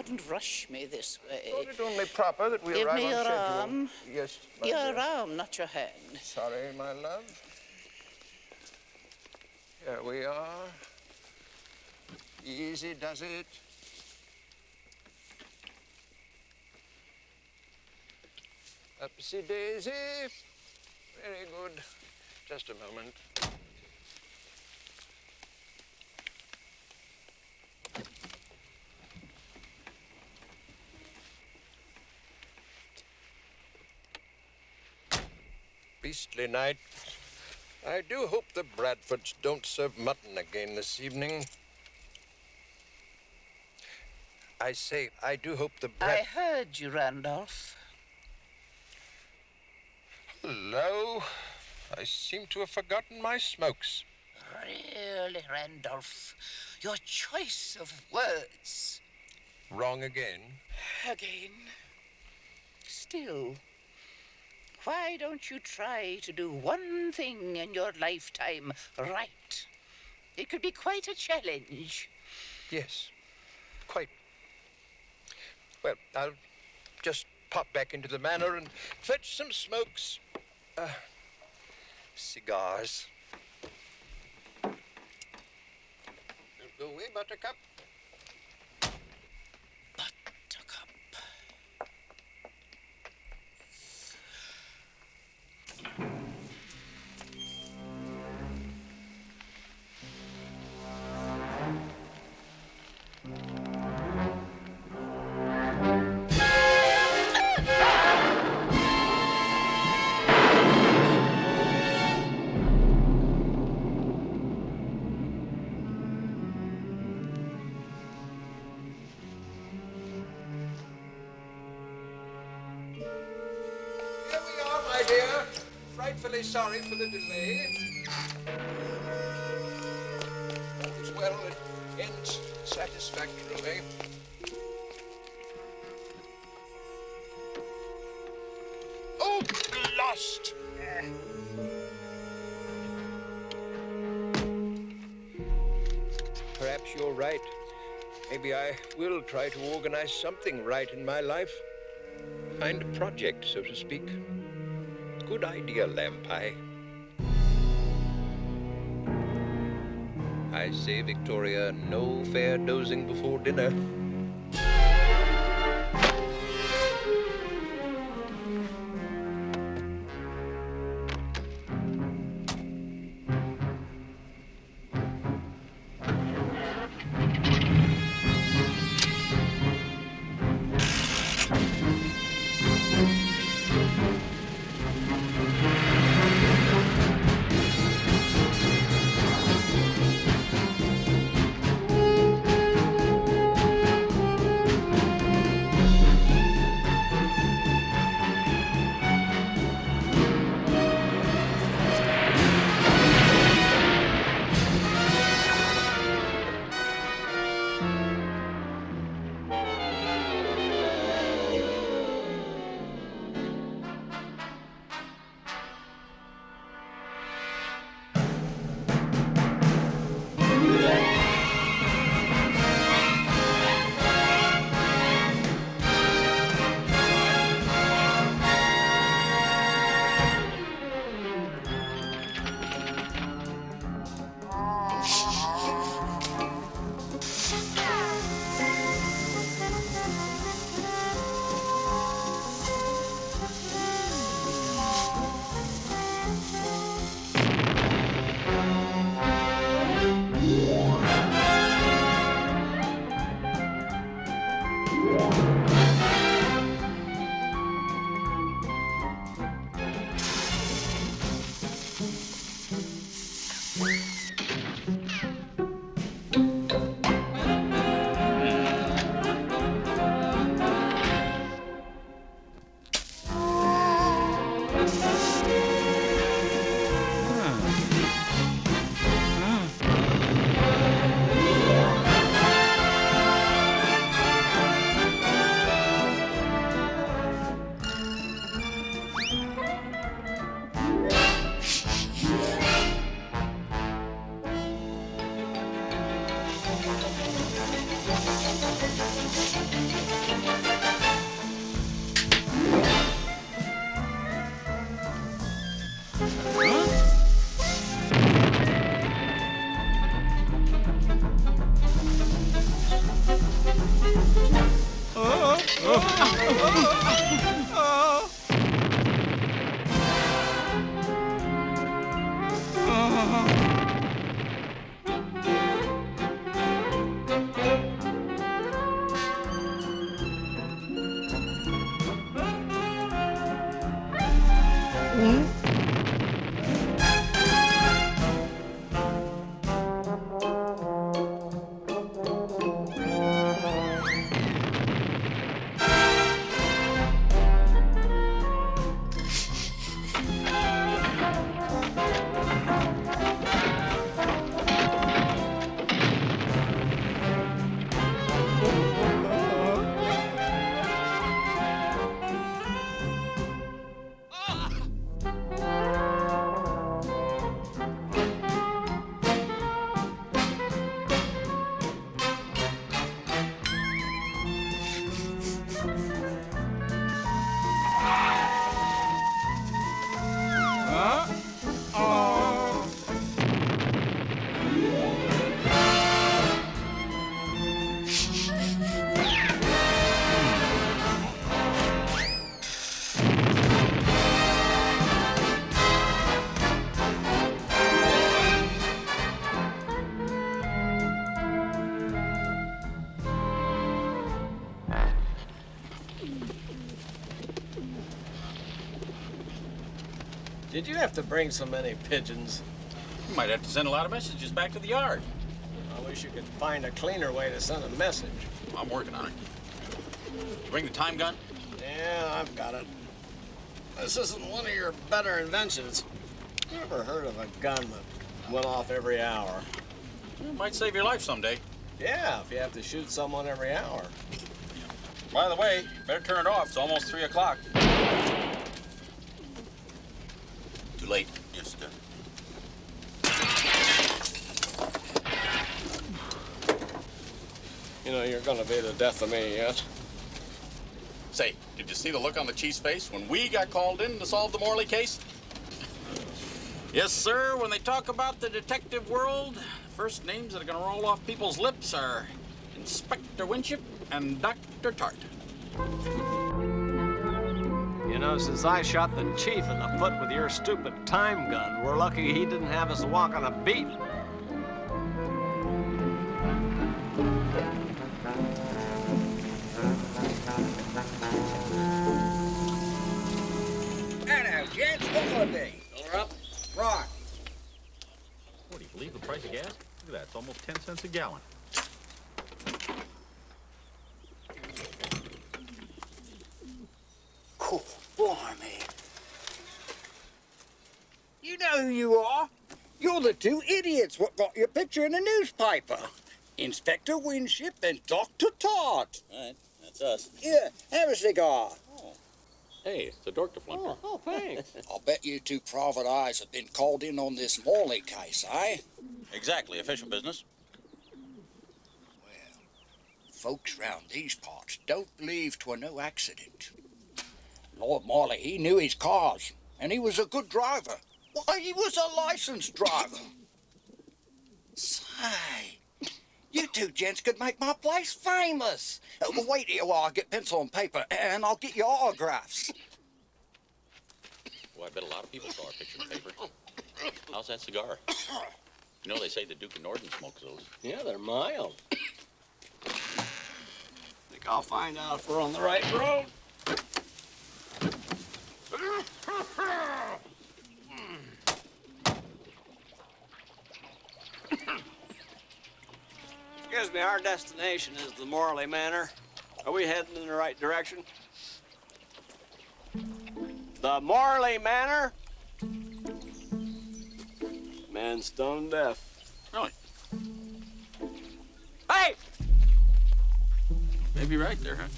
shouldn't rush me this way. Thought it only proper that we Give arrive me on your schedule. arm. Yes, my Your dear. arm, not your hand. Sorry, my love. Here we are. Easy does it. Upsy daisy. Very good. Just a moment. Beastly night. I do hope the Bradfords don't serve mutton again this evening. I say, I do hope the I heard you, Randolph. Hello. I seem to have forgotten my smokes. Really, Randolph, your choice of words. Wrong again. Again. Still, why don't you try to do one thing in your lifetime right? It could be quite a challenge. Yes, quite. Well, I'll just pop back into the manor and fetch some smokes. Cigars. Don't go away, Buttercup. Buttercup. Here we are, my dear. Frightfully sorry for the delay. All's well that ends satisfactorily. Oh, lost! Perhaps you're right. Maybe I will try to organize something right in my life. Find a project, so to speak. Good idea, Lampai. I say, Victoria, no fair dozing before dinner. Did you have to bring so many pigeons? You might have to send a lot of messages back to the yard. I wish you could find a cleaner way to send a message. I'm working on it. You bring the time gun? Yeah, I've got it. This isn't one of your better inventions. Never heard of a gun that went off every hour. It might save your life someday. Yeah, if you have to shoot someone every hour. By the way, better turn it off. It's almost 3 o'clock. Too late. Yes, sir. You know, you're gonna be the death of me yet. Say, did you see the look on the chief's face when we got called in to solve the Morley case? Yes, sir. When they talk about the detective world, the first names that are going to roll off people's lips are Inspector Winship and Dr. Tart. You know, since I shot the chief in the foot with your stupid time gun, we're lucky he didn't have us walk on a beat. Hello, gents. What will it be? You're up. Right. What, do you believe the price of gas? Look at that. It's almost 10 cents a gallon. Cool. Blimey. You know who you are? You're the two idiots what got your picture in the newspaper. Inspector Winship and Dr. Todd. All right, that's us. Yeah, have a cigar. Hey, it's a Dr. Flumper. Oh, thanks. I'll bet you two private eyes have been called in on this Morley case, eh? Exactly. Official business. Well, folks round these parts don't believe 'twere no accident. Lord Morley, he knew his cars, and he was a good driver. Why, he was a licensed driver. Say, you two gents could make my place famous. Wait here while I get pencil and paper, and I'll get your autographs. Well, I bet a lot of people saw our picture in the paper. How's that cigar? You know, they say the Duke of Norden smokes those. Yeah, they're mild. Think I'll find out if we're on the right road. Excuse me, our destination is the Morley Manor. Are we heading in the right direction? The Morley Manor? Man stone deaf. Really? Hey! Maybe right there, huh?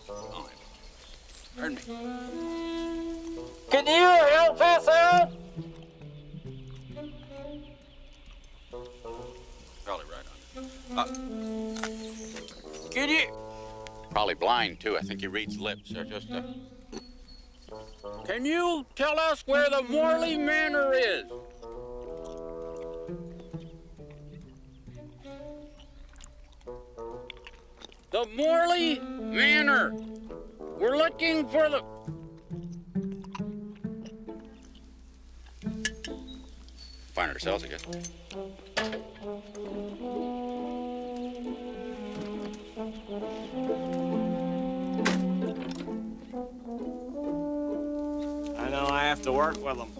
Oh, pardon me. Can you help us out? Probably right on. Can you? Probably blind, too. I think he reads lips. They're just, Can you tell us where the Morley Manor is? The Morley Manor. We're looking for the... Find ourselves again. I know I have to work with them.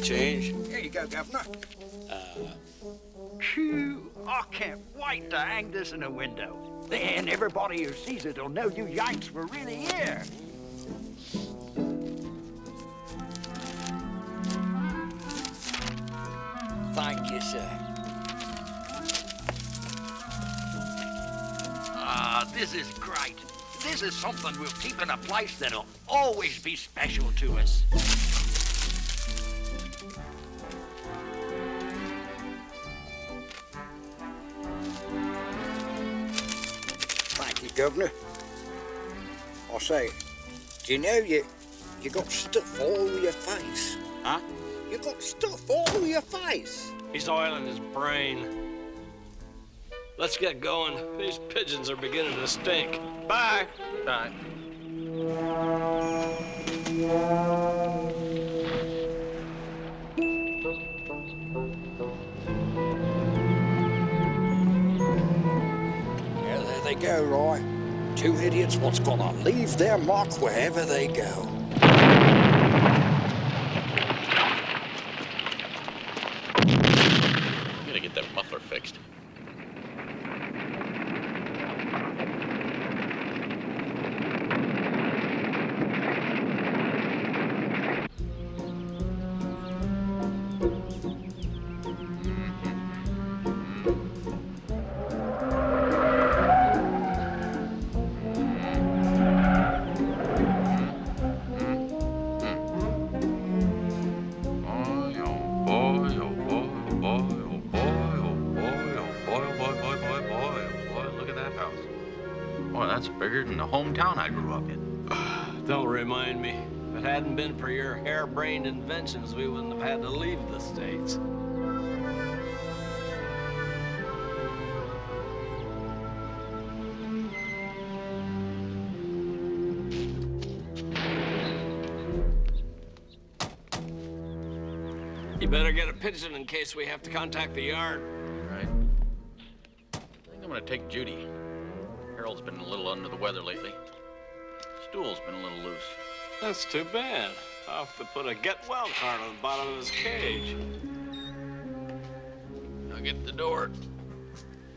Change. Here you go, Governor. Phew, I can't wait to hang this in a window. Then everybody who sees it'll know you Yanks were really here. Thank you, sir. This is great. This is something we'll keep in a place that'll always be special to us. Thank you, Governor. I say, do you know you got stuff all over your face? Huh? You got stuff all over your face. He's oiling his brain. Let's get going. These pigeons are beginning to stink. Bye. Bye. Yeah, there they go, Roy. Two idiots what's gonna leave their mark wherever they go. I'm gonna get that muffler fixed. That's bigger than the hometown I grew up in. Don't remind me. If it hadn't been for your harebrained inventions, we wouldn't have had to leave the States. You better get a pigeon in case we have to contact the yard. Right. I think I'm gonna take Judy. Harold's been a little under the weather lately. Stool's been a little loose. That's too bad. I'll have to put a get well card on the bottom of his cage. I'll get the door.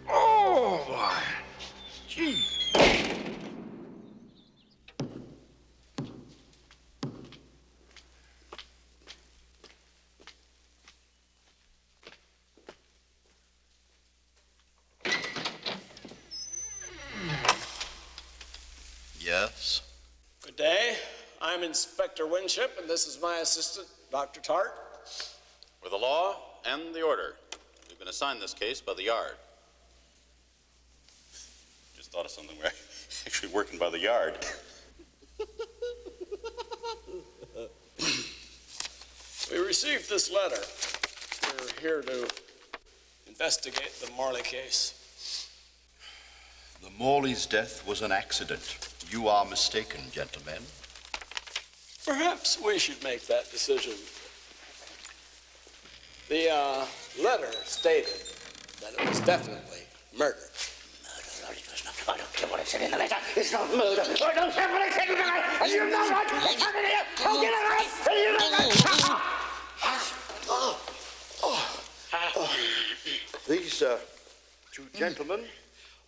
Oh, boy. Gee. Yes? Good day. I'm Inspector Winship, and this is my assistant, Dr. Tart. With the law and the order. We've been assigned this case by the yard. Just thought of something. We're actually working by the yard. We received this letter. We're here to investigate the Morley case. The Morley's death was an accident. You are mistaken, gentlemen. Perhaps we should make that decision. The letter stated that it was definitely murder. Murder? It was not. I don't care what it said in the letter. It's not murder. I don't care what it said in the letter. And you know what? Come in here. I'll get it out. And you know what? These two gentlemen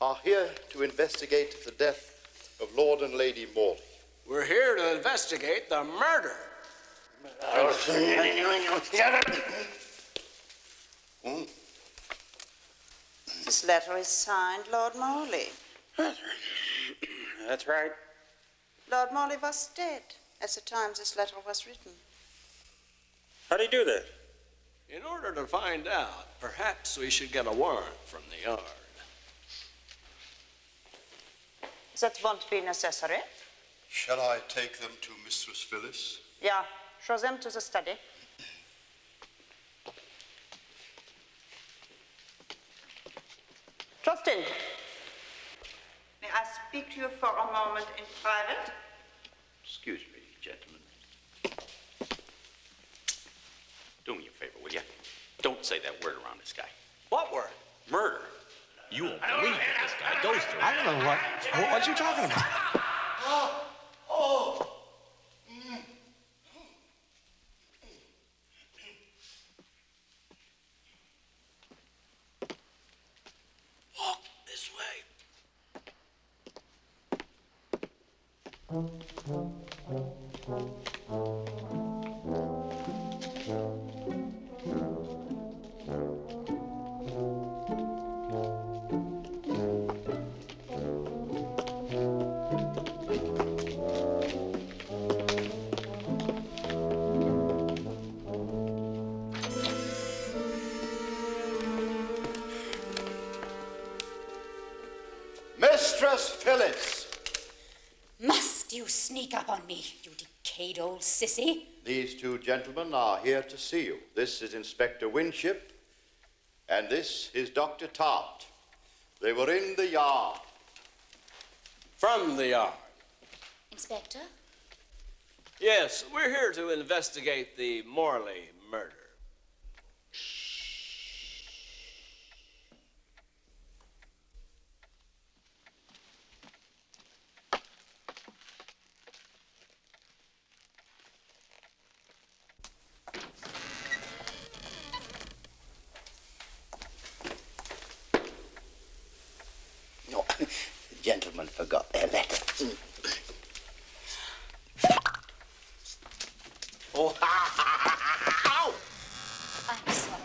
are here to investigate the death of Lord and Lady Morley. We're here to investigate the murder. This letter is signed Lord Morley. That's right. Lord Morley was dead at the time this letter was written. How do you do that? In order to find out, perhaps we should get a warrant from the yard. That won't be necessary. Shall I take them to Mistress Phyllis? Yeah, Show them to the study. Justin, may I speak to you for a moment in private? Excuse me, gentlemen. Do me a favor, will you? Don't say that word around this guy. What word? Murder. You won't believe what this guy goes through. I don't know what you talking about. Walk this way. Mistress Phyllis, Must you sneak up on me, you decayed old sissy? these two gentlemen are here to see you. This is Inspector Winship, and this is Dr. Tart. They were in the yard. From the yard. Inspector? Yes, we're here to investigate the Morley murder. No, the gentlemen forgot their letter. Oh, ow! I'm sorry.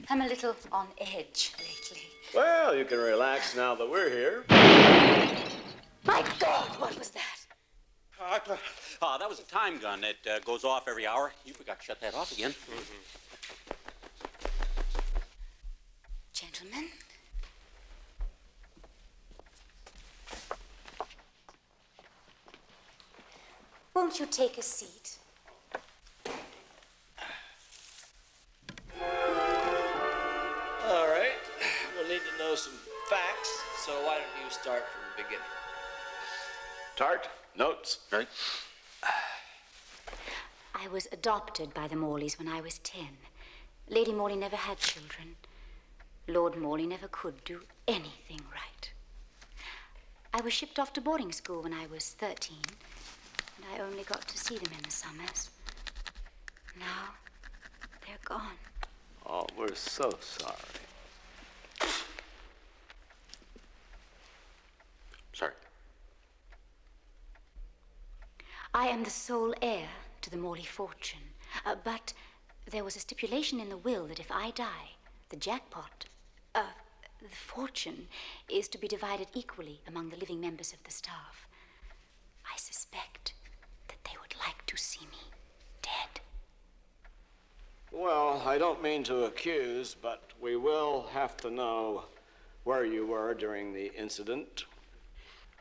I'm a little on edge lately. Well, you can relax now that we're here. My God, what was that? That was a time gun that goes off every hour. You forgot to shut that off again. Gentlemen? Won't you take a seat? All right. We'll need to know some facts, so why don't you start from the beginning? Tart, notes. Right. I was adopted by the Morleys when I was 10. Lady Morley never had children. Lord Morley never could do anything right. I was shipped off to boarding school when I was 13, and I only got to see them in the summers. Now, they're gone. Oh, we're so sorry. Sorry. I am the sole heir to the Morley fortune, but there was a stipulation in the will that if I die, the jackpot, the fortune, is to be divided equally among the living members of the staff. I suspect that they would like to see me dead. Well, I don't mean to accuse, but we will have to know where you were during the incident.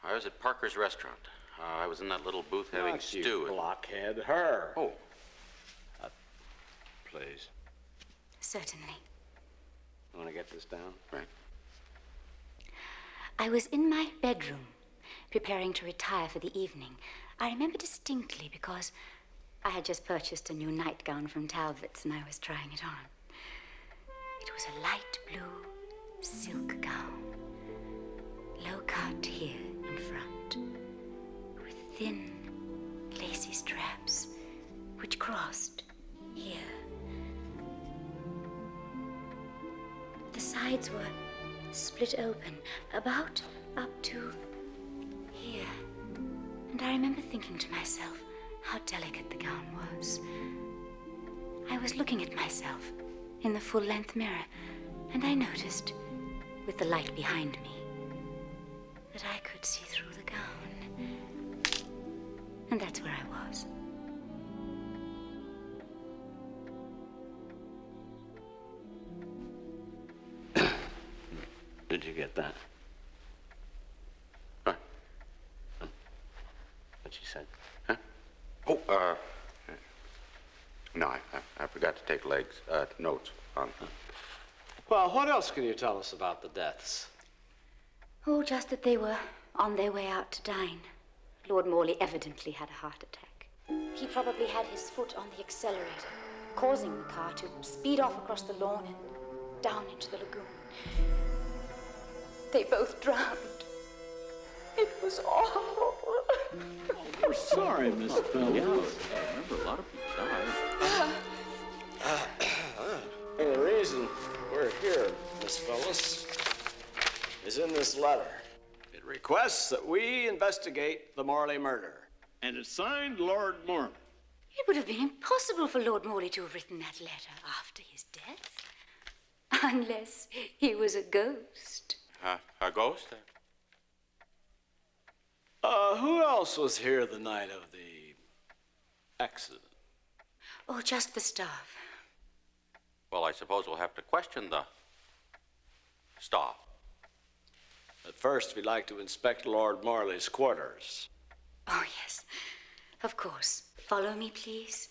I was at Parker's restaurant. I was in that little booth having Not stew. you blockhead, her. Oh. Please. Certainly. You want to get this down? Right. I was in my bedroom, preparing to retire for the evening. I remember distinctly because I had just purchased a new nightgown from Talbot's and I was trying it on. It was a light blue silk gown, low cut here in front, with thin, lacy straps, which crossed here. The sides were split open, about up to here. And I remember thinking to myself how delicate the gown was. I was looking at myself in the full-length mirror, and I noticed, with the light behind me, that I could see through the gown. And that's where I was. Did you get that? What? What she said? Huh? Oh, notes on. Well, what else can you tell us about the deaths? Oh, just that they were on their way out to dine. Lord Morley evidently had a heart attack. He probably had his foot on the accelerator, causing the car to speed off across the lawn and down into the lagoon. They both drowned. It was awful. We're sorry, Miss Phelps. Yeah, I remember a lot of people died. And the reason we're here, Miss Phyllis, is in this letter. It requests that we investigate the Morley murder. And it's signed Lord Morley. It would have been impossible for Lord Morley to have written that letter after his death. Unless he was a ghost. A ghost? Who else was here the night of the accident? Oh, just the staff. Well, I suppose we'll have to question the staff. At first, we'd like to inspect Lord Morley's quarters. Oh, yes. Of course. Follow me, please.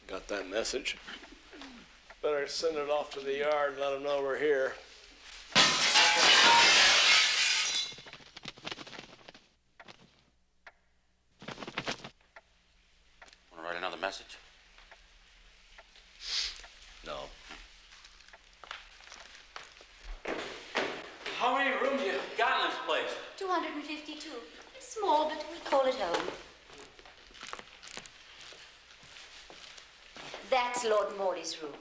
Got that message? Better send it off to the yard and let them know we're here. Want to write another message? No. How many rooms you got in this place? 252. It's small, but we call it home. That's Lord Morley's room.